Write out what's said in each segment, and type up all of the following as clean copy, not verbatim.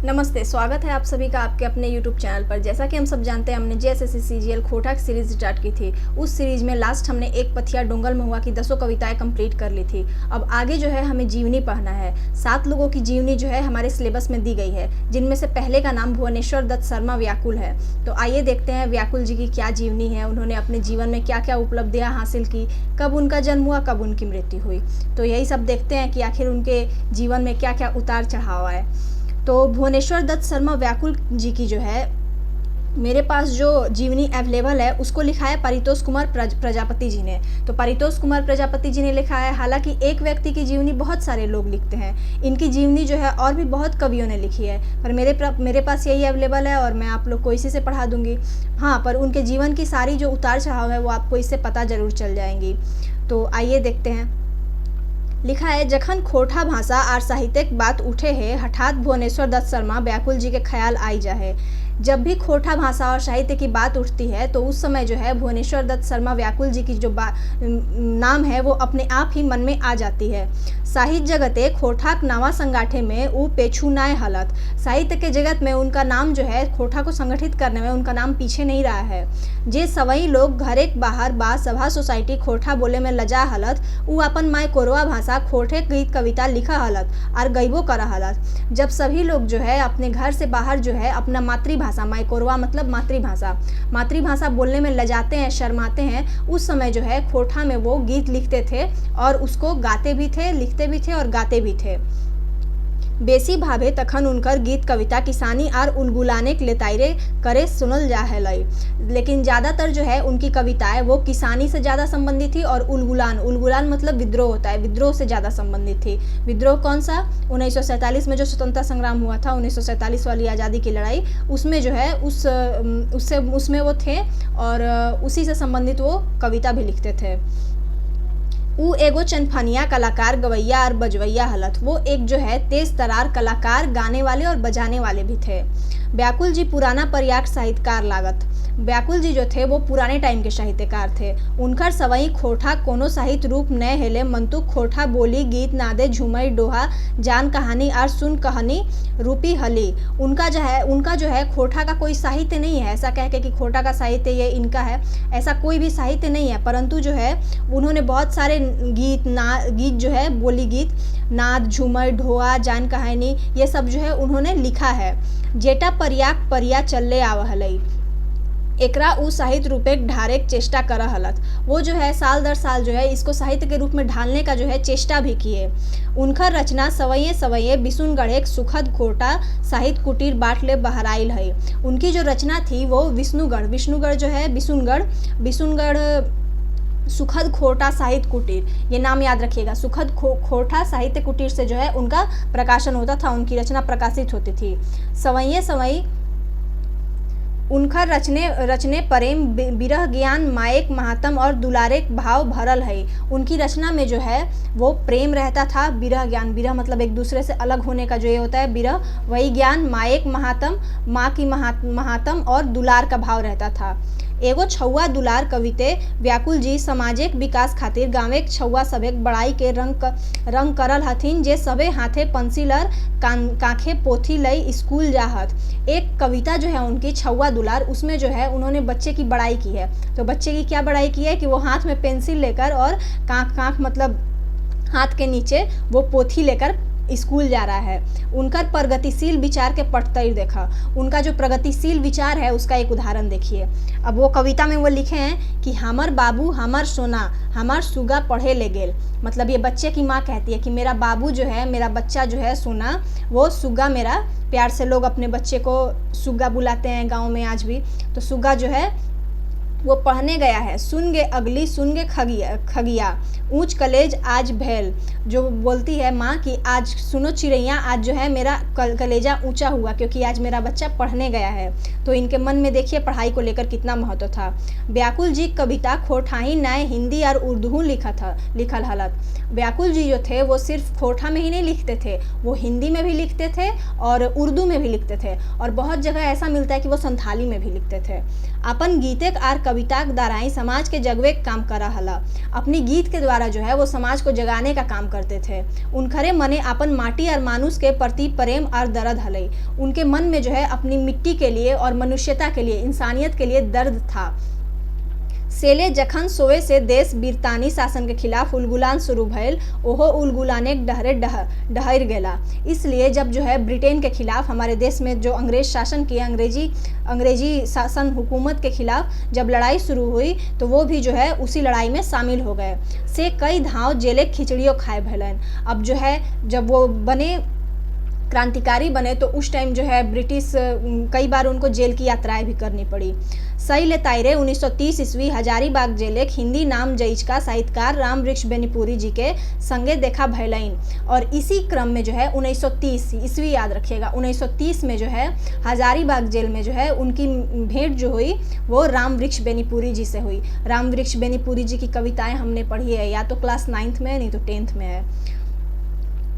नमस्ते, स्वागत है आप सभी का आपके अपने YouTube चैनल पर। जैसा कि हम सब जानते हैं, हमने JSSC CGL खोटा की सीरीज़ स्टार्ट की थी। उस सीरीज़ में लास्ट हमने एक पथिया डोंगल महुआ की 10 कविताएं कंप्लीट कर ली थी। अब आगे जो है हमें जीवनी पढ़ना है। 7 लोगों की जीवनी जो है हमारे सिलेबस में दी गई है, जिनमें से पहले का नाम भुवनेश्वर दत्त शर्मा व्याकुल है। तो आइए देखते हैं व्याकुल जी की क्या जीवनी है, उन्होंने अपने जीवन में क्या क्या उपलब्धियाँ हासिल की, कब उनका जन्म हुआ, कब उनकी मृत्यु हुई। तो यही सब देखते हैं कि आखिर उनके जीवन में क्या क्या उतार चढ़ाव आए। तो भुवनेश्वर दत्त शर्मा व्याकुल जी की जो है मेरे पास जो जीवनी अवेलेबल है उसको लिखा है परितोष कुमार प्रजापति जी ने। तो परितोष कुमार प्रजापति जी ने लिखा है। हालांकि एक व्यक्ति की जीवनी बहुत सारे लोग लिखते हैं, इनकी जीवनी जो है और भी बहुत कवियों ने लिखी है, पर मेरे पास यही अवेलेबल है और मैं आप लोग को इसी से पढ़ा दूंगी। हाँ, पर उनके जीवन की सारी जो उतार चढ़ाव है वो आपको इससे पता ज़रूर चल जाएंगी। तो आइए देखते हैं। लिखा है, जखन खोटा भाषा आर साहित्यिक बात उठे है, हठात भुवनेश्वर दत्त शर्मा व्याकुल जी के ख्याल आई जाए। जब भी खोटा भाषा और साहित्य की बात उठती है तो उस समय जो है भुवनेश्वर दत्त शर्मा व्याकुल जी की जो नाम है वो अपने आप ही मन में आ जाती है। साहित्य जगते खोठाक नावा संगाठे में ऊ पेछू नाय हलत। साहित्य के जगत में उनका नाम जो है, खोटा को संगठित करने में उनका नाम पीछे नहीं रहा है। जे सवई लोग घरे बाहर बा सभा सोसाइटी खोटा बोले में लजा हलत, ऊ अपन माय कोरवा भाषा खोटे गीत कविता लिखा हलत और गईबो करा हलत। जब सभी लोग जो है अपने घर से बाहर जो है अपना मातृभाषा, माय कोरवा मतलब मातृभाषा बोलने में लजाते हैं, शर्माते हैं, उस समय जो है खोटा में वो गीत लिखते थे और उसको गाते भी थे, लिखते भी थे और गाते भी थे। बेसी भावे तखन उनकर गीत कविता किसानी आर उलगुलाने के लेताइरे करे सुनल जा है। लेकिन ज़्यादातर जो है उनकी कविताएं वो किसानी से ज़्यादा संबंधित थी और उलगुलान मतलब विद्रोह होता है, विद्रोह से ज़्यादा संबंधित थी। विद्रोह कौन सा? 1947 में जो स्वतंत्रता संग्राम हुआ था, 1947 वाली आज़ादी की लड़ाई, उसमें जो है उसमें वो थे और उसी से संबंधित वो कविता भी लिखते थे। ऊ एगो चनफनिया कलाकार गवैया और बजवैया हलत। वो एक जो है तेज तरार कलाकार, गाने वाले और बजाने वाले भी थे। व्याकुल जी पुराना पर्याप्त साहित्यकार लागत। व्याकुल जी जो थे वो पुराने टाइम के साहित्यकार थे। उनकर सवई खोटा कोनो साहित्य रूप न हेले, मंतु खोटा बोली गीत नादे झूमर डोहा जान कहानी और सुन कहानी रूपी हली। उनका जो है खोटा का कोई साहित्य नहीं है, ऐसा कह के कि खोटा का साहित्य ये इनका है, ऐसा कोई भी साहित्य नहीं है। परंतु जो है उन्होंने बहुत सारे गीत जो है, बोली गीत, नाद, झूमर, ढोआ, जान कहानी, ये सब जो है उन्होंने लिखा है। जेटा पर्याक परिया चलले आव हलई, एकरा उ साहित्य रूपे ढारे चेष्टा कर हलत। वो जो है साल दर साल जो है इसको साहित्य के रूप में ढालने का जो है चेष्टा भी किए। उनकर रचना सवये बिशुनगढ़ सुखद खोटा साहित्य कुटीर बाटले बहराइल है। उनकी जो रचना थी वो विष्णुगढ़ जो है बिशुनगढ़ सुखद खोटा साहित्य कुटीर, ये नाम याद रखिएगा। सुखद खोटा साहित्य कुटीर से जो है उनका प्रकाशन होता था, उनकी रचना प्रकाशित होती थी। सवई उनका रचने प्रेम विरह ज्ञान मायक महात्म और दुलारे भाव भरल है। उनकी रचना में जो है वो प्रेम रहता था, विरह ज्ञान, विरह मतलब एक दूसरे से अलग होने का जो ये होता है विरह, वही ज्ञान, मायक महात्म, माँ की महात्म और दुलार का भाव रहता था। एगो छौआ दुलार कविते व्याकुल जी सामाजिक विकास खातिर गाँव के छौआ सभेक बड़ाई के रंग करल हथिन, जे सबे हाथे पेंसिल और कांखे पोथी लई स्कूल जाहत। एक कविता जो है उनकी छौआ दुलार, उसमें जो है उन्होंने बच्चे की बड़ाई की है। तो बच्चे की क्या बड़ाई की है कि वो हाथ में पेंसिल लेकर और कांख मतलब हाथ के नीचे वो पोथी लेकर स्कूल जा रहा है। उनका प्रगतिशील विचार के पटतई देखा। उनका जो प्रगतिशील विचार है उसका एक उदाहरण देखिए। अब वो कविता में वो लिखे हैं कि हमर बाबू हमर सोना हमार सुगा पढ़े ले गेल। मतलब ये बच्चे की माँ कहती है कि मेरा बाबू जो है, मेरा बच्चा जो है सोना, वो सुगा मेरा, प्यार से लोग अपने बच्चे को सुगा बुलाते हैं गाँव में आज भी। तो सुगा जो है वो पढ़ने गया है। सुन गे अगली सुन गे खगिया ऊंच कलेज आज भैल। जो बोलती है माँ कि आज सुनो चिड़ैया, आज जो है मेरा कलेजा ऊंचा हुआ क्योंकि आज मेरा बच्चा पढ़ने गया है। तो इनके मन में देखिए पढ़ाई को लेकर कितना महत्व था। व्याकुल जी कविता खोठाही नए हिंदी और उर्दू लिखल हलत। व्याकुल जी जो थे वो सिर्फ खोटा में ही नहीं लिखते थे, वो हिंदी में भी लिखते थे और उर्दू में भी लिखते थे और बहुत जगह ऐसा मिलता है कि वो संथाली में भी लिखते थे। अपन गीते आर कविता के द्वारा ही समाज के जगवे के काम करा हला। अपनी गीत के द्वारा जो है वो समाज को जगाने का काम करते थे। उनखरे मने अपन माटी और मानुष के प्रति प्रेम और दर्द हलई। उनके मन में जो है अपनी मिट्टी के लिए और मनुष्यता के लिए, इंसानियत के लिए दर्द था। सेले जखन सोए से देश बिरतानी शासन के खिलाफ उलगुलान शुरू भइल, ओहो उलगुलाने डहरे डहर गेला। इसलिए जब जो है ब्रिटेन के खिलाफ हमारे देश में जो अंग्रेज शासन किया, अंग्रेजी शासन हुकूमत के खिलाफ जब लड़ाई शुरू हुई तो वो भी जो है उसी लड़ाई में शामिल हो गए। से कई धाव जेले खिचड़ियों खाए भलन। अब जो है जब वो बने क्रांतिकारी बने तो उस टाइम जो है ब्रिटिश कई बार उनको जेल की यात्राएं भी करनी पड़ी। सही ले तायरे 1930 ईस्वी हजारीबाग जेले हिंदी नाम जईज का साहित्यकार राम वृक्ष बेनीपुरी जी के संगे देखा भैलइन। और इसी क्रम में जो है 1930 ईस्वी याद रखिएगा, 1930 में जो है हजारीबाग जेल में जो है उनकी भेंट जो हुई वो राम वृक्ष बेनीपुरी जी से हुई। राम वृक्ष बेनीपुरी जी की कविताएं हमने पढ़ी है, या तो क्लास 9th में नहीं तो 10th में है।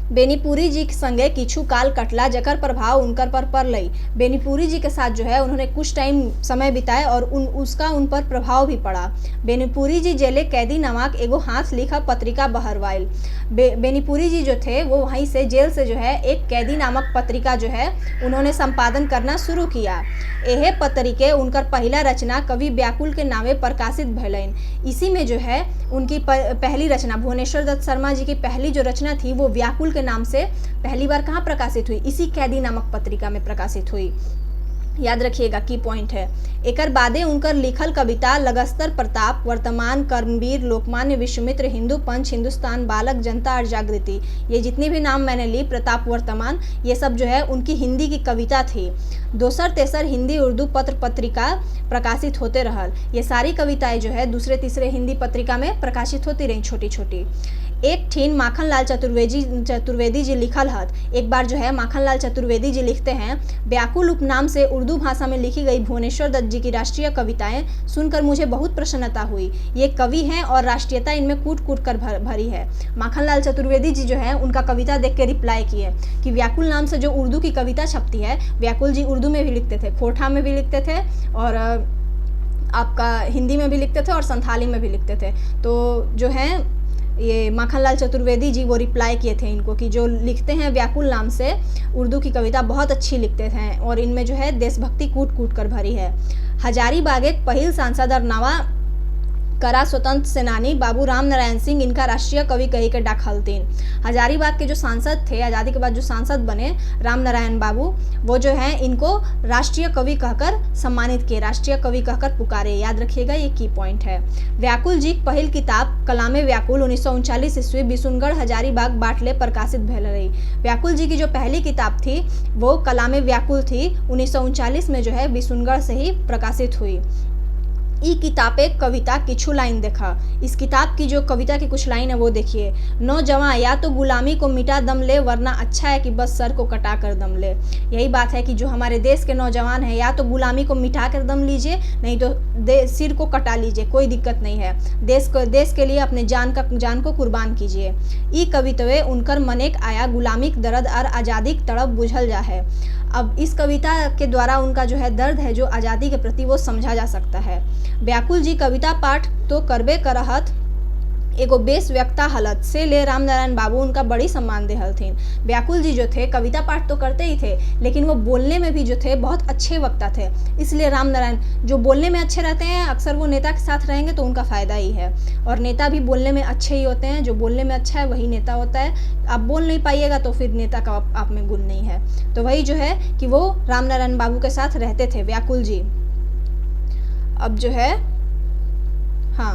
बेनीपुरी जी के संगे किछु काल कटला जकर प्रभाव उनकर पर पड़लई। बेनीपुरी जी के साथ जो है उन्होंने कुछ टाइम समय बिताए और उसका उन पर प्रभाव भी पड़ा। बेनीपुरी जी जेले कैदी नमक एगो हाथ लिखा पत्रिका बहरवाइल। बेनीपुरी जी जो थे वो वहीं से जेल से जो है एक कैदी नामक पत्रिका जो है उन्होंने संपादन करना शुरू किया। यह पत्रिके उनकर पहला रचना कवि व्याकुल के नामे प्रकाशित भैलन। इसी में जो है उनकी पहली रचना भुवनेश्वर दत्त शर्मा जी की पहली जो रचना थी वो व्याकुल के नाम से पहली बार कहाँ प्रकाशित हुई, इसी कैदी नामक पत्रिका में प्रकाशित हुई। याद रखिएगा, की पॉइंट है। एकर बादे उनकर लिखल कविता लगस्तर प्रताप, वर्तमान, कर्मवीर, लोकमान्य, विश्वामित्र, हिंदू पंच, हिंदुस्तान, बालक, जनता और जागृति, ये जितनी भी नाम मैंने ली, प्रताप, वर्तमान, ये सब जो है उनकी हिंदी की कविता थी। दोसर तेसर हिंदी उर्दू पत्र पत्रिका प्रकाशित होते रहल। ये सारी कविताएं जो है दूसरे तीसरे हिंदी पत्रिका में प्रकाशित होती रही, छोटी छोटी। एक ठीन माखनलाल चतुर्वेदी जी लिखल हत। एक बार जो है माखनलाल चतुर्वेदी जी लिखते हैं, व्याकुल उपनाम से उर्दू भाषा में लिखी गई भुवनेश्वर दत्त जी की राष्ट्रीय कविताएं सुनकर मुझे बहुत प्रसन्नता हुई। ये कवि हैं और राष्ट्रीयता इनमें कूट कूट कर भरी है। माखनलाल चतुर्वेदी जी जो है उनका कविता देख के रिप्लाई किए कि व्याकुल नाम से जो उर्दू की कविता छपती है, व्याकुल जी उर्दू में भी लिखते थे, खोठा में भी लिखते थे और आपका हिंदी में भी लिखते थे और संथाली में भी लिखते थे। तो जो है ये माखनलाल चतुर्वेदी जी वो रिप्लाई किए थे इनको कि जो लिखते हैं व्याकुल नाम से उर्दू की कविता बहुत अच्छी लिखते थे और इनमें जो है देशभक्ति कूट कूट कर भरी है। हजारीबाग एक पहिल सांसद और नवा करा स्वतंत्र सेनानी बाबू राम नारायण सिंह इनका राष्ट्रीय कवि कही के डाकलतीन। हजारीबाग के जो सांसद थे, आज़ादी के बाद जो सांसद बने राम नारायण बाबू, वो जो है इनको राष्ट्रीय कवि कहकर सम्मानित किए, राष्ट्रीय कवि कहकर पुकारे। याद रखिएगा, ये की पॉइंट है। व्याकुल जी की पहल किताब कलामे व्याकुल 1939 ईस्वी बिशुनगढ़ हजारीबाग बाटले प्रकाशित भेल रही। व्याकुल जी की जो पहली किताब थी वो कलामे व्याकुल थी, 1939 में जो है बिशुनगढ़ से ही प्रकाशित हुई। ई किताब एक कविता किछु लाइन देखा। इस किताब की जो कविता की कुछ लाइन है वो देखिए। नौजवान या तो गुलामी को मिटा दम ले, वरना अच्छा है कि बस सर को कटा कर दम ले। यही बात है कि जो हमारे देश के नौजवान हैं, या तो गुलामी को मिटा कर दम लीजिए, नहीं तो सिर को कटा लीजिए, कोई दिक्कत नहीं है। देश के लिए अपने जान को कुर्बान कीजिए। ई कवितवे उनकर मनेक आया, गुलामी दर्द और आज़ादी तड़प बुझल जा है। अब इस कविता के द्वारा उनका जो है दर्द है जो आज़ादी के प्रति वो समझा जा सकता है। व्याकुल जी कविता पाठ तो करबे करहत, एगो बेस व्यक्ता हलत से ले राम नारायण बाबू उनका बड़ी सम्मान दे हलथिन। व्याकुल जी जो थे कविता पाठ तो करते ही थे, लेकिन वो बोलने में भी जो थे बहुत अच्छे वक्ता थे। इसलिए राम नारायण जो बोलने में अच्छे रहते हैं, अक्सर वो नेता के साथ रहेंगे तो उनका फ़ायदा ही है। और नेता भी बोलने में अच्छे ही होते हैं, जो बोलने में अच्छा है वही नेता होता है। आप बोल नहीं पाइएगा तो फिर नेता का आप में गुण नहीं है। तो वही जो है कि वो राम नारायण बाबू के साथ रहते थे व्याकुल जी। अब जो है हाँ,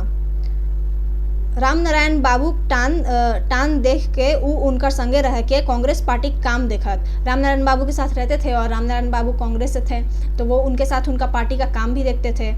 राम नारायण बाबू टान देख के उनकर संगे रह के कांग्रेस पार्टी काम देखत। राम नारायण बाबू के साथ रहते थे और राम नारायण बाबू कांग्रेस से थे तो वो उनके साथ उनका पार्टी का काम भी देखते थे।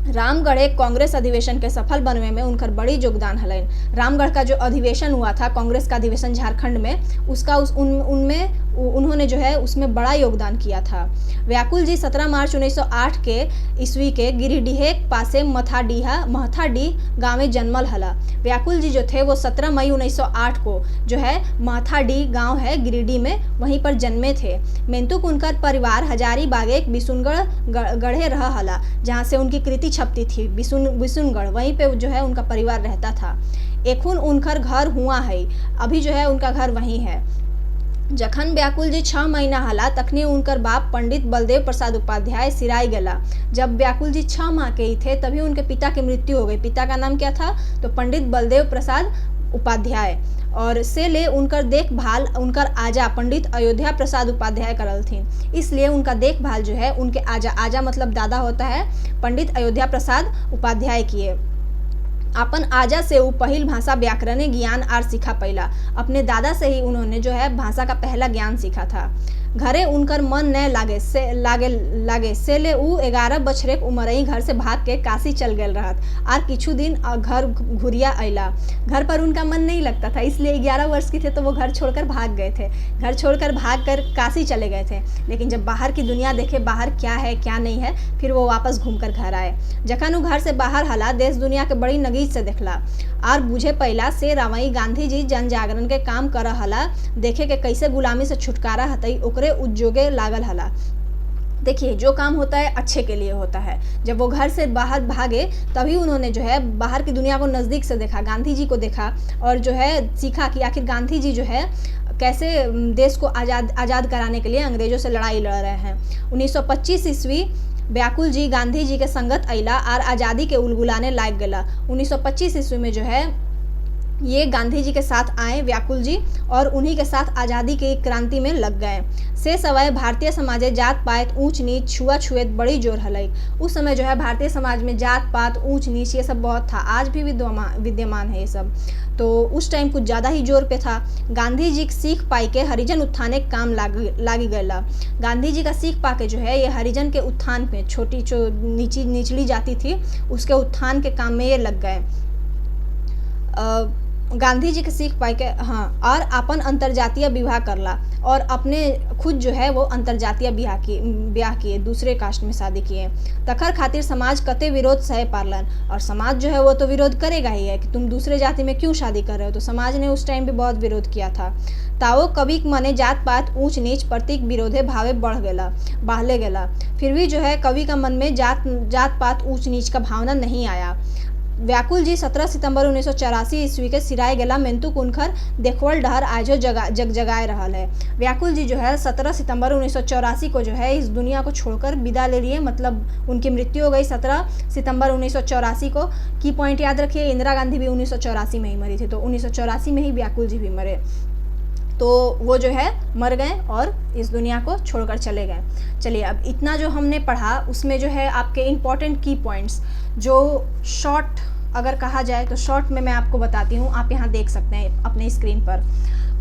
रामगढ़ एक कांग्रेस अधिवेशन के सफल बनवे में उनकर बड़ी योगदान हलन। रामगढ़ का जो अधिवेशन हुआ था, कांग्रेस का अधिवेशन झारखंड में, उसका उनमें उन्होंने जो है उसमें बड़ा योगदान किया था। व्याकुल जी 17 मार्च 1908 के ईस्वी के गिरिडीह पासे महथाडीह गाँव में जन्मल हला। व्याकुल जी जो थे वो 17 मई 1908 को जो है महथाडीह गांव है गिरिडीह में, वहीं पर जन्मे थे। मेंतुक उनका परिवार हजारीबाग एक बिशुनगढ़ गढ़े रहा हला, जहाँ से उनकी कृति छपती थी। बिशुनगढ़ वहीं पे जो है उनका परिवार रहता था। एखुन उनकर घर हुआ है, अभी जो है उनका घर वहीं है। जखन व्याकुल जी 6 महीना हला तखनी उनकर बाप पंडित बलदेव प्रसाद उपाध्याय सिराई गला। जब व्याकुल जी 6 माह के ही थे तभी उनके पिता की मृत्यु हो गई। पिता का नाम क्या था? तो पंडित बलदेव प्रसाद उपाध्याय। और से ले उनकर देखभाल उनकर आजा पंडित अयोध्या प्रसाद उपाध्याय करल थी, इसलिए उनका देखभाल जो है उनके आजा मतलब दादा होता है, पंडित अयोध्या प्रसाद उपाध्याय किए। अपन आजा से वो पहिल भाषा व्याकरण ज्ञान आर सीखा पहला। अपने दादा से ही उन्होंने जो है भाषा का पहला ज्ञान सीखा था। घरे उनकर मन न लागे से ले उ 11 बछरेक उमरई घर से भाग के काशी चल गए रहत और किछु दिन घर घुरिया अला। घर पर उनका मन नहीं लगता था, इसलिए 11 वर्ष के थे तो वो घर छोड़कर भाग गए थे। घर छोड़कर भाग कर काशी चले गए थे, लेकिन जब बाहर की दुनिया देखे बाहर क्या है क्या नहीं है, फिर वो वापस घूमकर घर आए। जखन उ घर से बाहर हला देश दुनिया के बड़ी नगीज से देखला और बुझे पहला से रावई गांधी जी जन जागरण के काम कर हला, देखे के कैसे गुलामी से छुटकारा हतई ओकरे उद्योगे लागल हला। देखिए, जो काम होता है अच्छे के लिए होता है। जब वो घर से बाहर भागे तभी उन्होंने जो है बाहर की दुनिया को नज़दीक से देखा, गांधी जी को देखा और जो है सीखा कि आखिर गांधी जी जो है कैसे देश को आज़ाद कराने के लिए अंग्रेजों से लड़ाई लड़ रहे हैं। 1925 ईस्वी व्याकुल जी गांधी जी के संगत अला और आज़ादी के उलगुलाने लायक गला। 1925 ईस्वी में जो है ये गांधी जी के साथ आए व्याकुल जी और उन्हीं के साथ आज़ादी की क्रांति में लग गए। से सवय भारतीय समाजे जात पात ऊंच नीच छुआछूत बड़ी जोर हलई। उस समय जो है भारतीय समाज में जात पात ऊंच नीच ये सब बहुत था, आज भी विद्यमान है ये सब, तो उस टाइम कुछ ज़्यादा ही जोर पे था। गांधी जी सीख पाई के हरिजन उत्थान एक काम लागी गया। गांधी जी का सीख पा के जो है ये हरिजन के उत्थान में छोटी जो निचली जाति थी उसके उत्थान के काम में ये लग गए। गांधी जी के सीख पाई के और अपन अंतरजातीय विवाह करला और अपने खुद जो है वो अंतरजातीय ब्याह किए, दूसरे कास्ट में शादी किए। तखर खातिर समाज कते विरोध सहे पारलन, और समाज जो है वो तो विरोध करेगा ही है कि तुम दूसरे जाति में क्यों शादी कर रहे हो, तो समाज ने उस टाइम पे बहुत विरोध किया था। ताओ कवि मने जात पात ऊंच नीच प्रतीक विरोधे भावे बढ़ले गेला। फिर भी जो है कवि का मन में जात पात ऊंच नीच का भावना नहीं आया। व्याकुल जी 17 सितंबर 1984 ईस्वी के सिराय गेला मेंतुक उनकर देखवल डहर आजो जगाए रहल है। व्याकुल जी जो है 17 सितंबर 1984 को जो है इस दुनिया को छोड़कर विदा ले लिए, मतलब उनकी मृत्यु हो गई 17 सितंबर 1984 को। की पॉइंट याद रखिए, इंदिरा गांधी भी 1984 में ही मरी थी, तो 1984 में ही व्याकुल जी भी मरे, तो वो जो है मर गए और इस दुनिया को छोड़कर चले गए। चलिए, अब इतना जो हमने पढ़ा उसमें जो है आपके इम्पॉर्टेंट की पॉइंट्स जो शॉर्ट अगर कहा जाए तो शॉर्ट में मैं आपको बताती हूँ, आप यहाँ देख सकते हैं अपने स्क्रीन पर।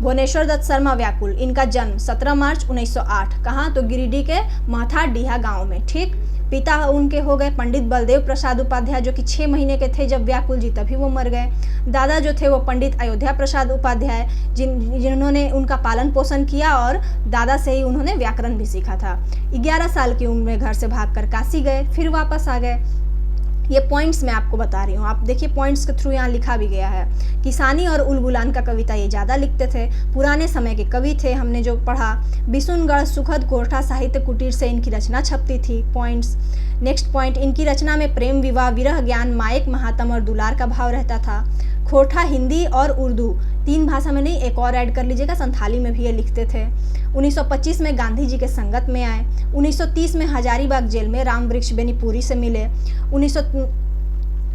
भुवनेश्वर दत्त शर्मा व्याकुल, इनका जन्म 17 मार्च 1908, कहाँ? तो गिरिडीह के महथाडीह गाँव में, ठीक। पिता उनके हो गए पंडित बलदेव प्रसाद उपाध्याय, जो कि 6 महीने के थे जब व्याकुल जी, तभी वो मर गए। दादा जो थे वो पंडित अयोध्या प्रसाद उपाध्याय, जिन्होंने उनका पालन पोषण किया और दादा से ही उन्होंने व्याकरण भी सीखा था। 11 साल की उम्र में घर से भागकर काशी गए, फिर वापस आ गए। ये पॉइंट्स मैं आपको बता रही हूँ, आप देखिए पॉइंट्स के थ्रू यहाँ लिखा भी गया है। किसानी और उलगुलान का कविता ये ज़्यादा लिखते थे, पुराने समय के कवि थे, हमने जो पढ़ा। बिशुनगढ़ सुखद कोठा साहित्य कुटीर से इनकी रचना छपती थी। पॉइंट्स, नेक्स्ट पॉइंट, इनकी रचना में प्रेम विवाह विरह ज्ञान मायक महात्म और दुलार का भाव रहता था। खोठा हिंदी और उर्दू 3 भाषा में नहीं, एक और ऐड कर लीजिएगा, संथाली में भी ये लिखते थे। 1925 में गांधी जी के संगत में आए। 1930 में हजारीबाग जेल में राम वृक्ष बेनीपुरी से मिले।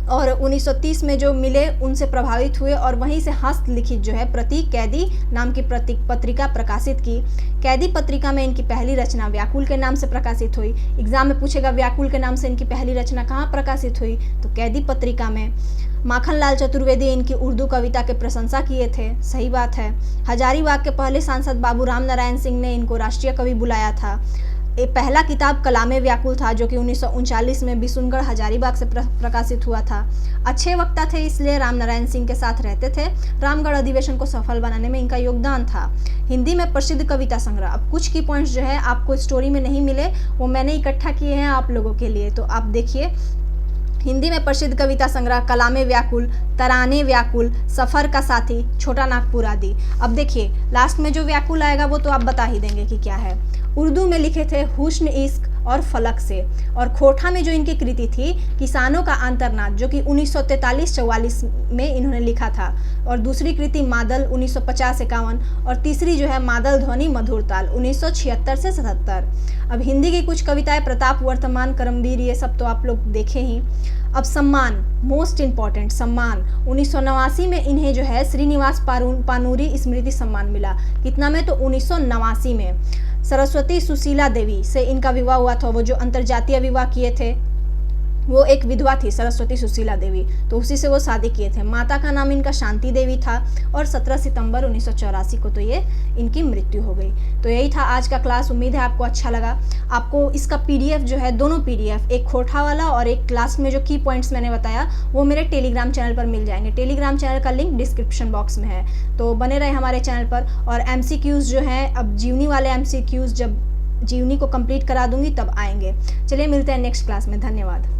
1930 में जो मिले उनसे प्रभावित हुए और वहीं से हस्तलिखित जो है प्रतीक कैदी नाम की पत्रिका प्रकाशित की। कैदी पत्रिका में इनकी पहली रचना व्याकुल के नाम से प्रकाशित हुई। एग्जाम में पूछेगा व्याकुल के नाम से इनकी पहली रचना कहाँ प्रकाशित हुई, तो कैदी पत्रिका में। माखनलाल चतुर्वेदी इनकी उर्दू कविता के प्रशंसा किए थे, सही बात है। हजारीबाग के पहले सांसद बाबू राम नारायण सिंह ने इनको राष्ट्रीय कवि बुलाया था। पहला किताब कलामे व्याकुल था, जो कि 1939 में बिशुनगढ़ हजारीबाग से प्रकाशित हुआ था। अच्छे वक्ता थे, इसलिए रामनारायण सिंह के साथ रहते थे। रामगढ़ अधिवेशन को सफल बनाने में इनका योगदान था। हिंदी में प्रसिद्ध कविता संग्रह। अब कुछ की पॉइंट्स जो है आपको स्टोरी में नहीं मिले, वो मैंने इकट्ठा किए हैं आप लोगों के लिए, तो आप देखिए। हिंदी में प्रसिद्ध कविता संग्रह कलामे व्याकुल, तराने व्याकुल, सफ़र का साथी, छोटा नागपुर आदि। अब देखिए लास्ट में जो व्याकुल आएगा वो तो आप बता ही देंगे कि क्या है। उर्दू में लिखे थे हुस्न इश्क और फलक से। और खोटा में जो इनकी कृति थी किसानों का अंतर्नाद, जो कि 1943-44 में इन्होंने लिखा था। और दूसरी कृति मादल 1950-51, और तीसरी जो है मादल ध्वनि मधुर ताल 1976 से 77। अब हिंदी की कुछ कविताएं प्रताप वर्तमान, करमवीर, ये सब तो आप लोग देखे ही। अब सम्मान, मोस्ट इम्पॉर्टेंट सम्मान, 1989 में इन्हें जो है श्रीनिवास पानूरी स्मृति सम्मान मिला। कितना में? तो 1989 में। सरस्वती सुशीला देवी से इनका विवाह हुआ था। वो जो अंतर्जातीय विवाह किए थे, वो एक विधवा थी सरस्वती सुशीला देवी, तो उसी से वो शादी किए थे। माता का नाम इनका शांति देवी था, और 17 सितंबर 1984 को तो ये इनकी मृत्यु हो गई। तो यही था आज का क्लास। उम्मीद है आपको अच्छा लगा। आपको इसका PDF जो है, दोनों PDF, एक खोटा वाला और एक क्लास में जो की पॉइंट्स मैंने बताया, वो मेरे टेलीग्राम चैनल पर मिल जाएंगे। टेलीग्राम चैनल का लिंक डिस्क्रिप्शन बॉक्स में है, तो बने रहे हमारे चैनल पर। और MCQs जो हैं, अब जीवनी वाले MCQs जब जीवनी को कंप्लीट करा दूंगी तब आएंगे। चलिए मिलते हैं नेक्स्ट क्लास में। धन्यवाद।